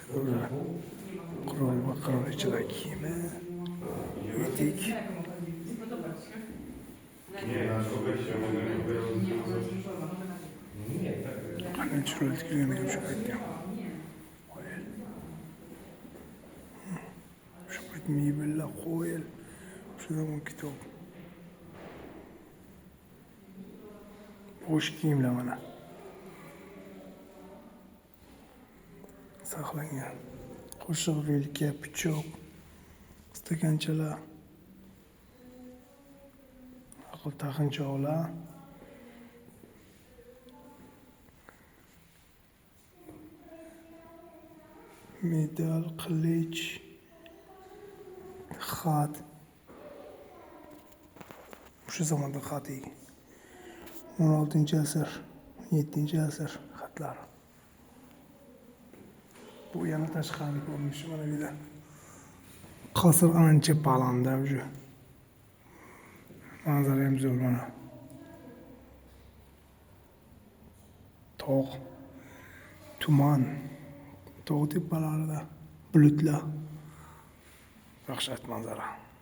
Qirol va qirolichalar kiyimi, etik. Qanday chiroyli tikilganiga o'sha paytda. O'sha payt mebellar, qo'yil. O'sha zamon kitob. Bo'sh kiyimlar mana. Saqlangan. Qo'shiq, vilka, pichoq, stakanchalar, aql taqinchoqlar, medal, qilich, xat. O'sha zamonda xat edi. 16-asr, 17-asr xatlari. Bu yana tashqari ko'rinishi mana bu yerda. Qasr ancha balandda уже. Manzara ham zo'r mana. Tog', tuman, tog' tepalarida bulutlar. Dahshat manzara.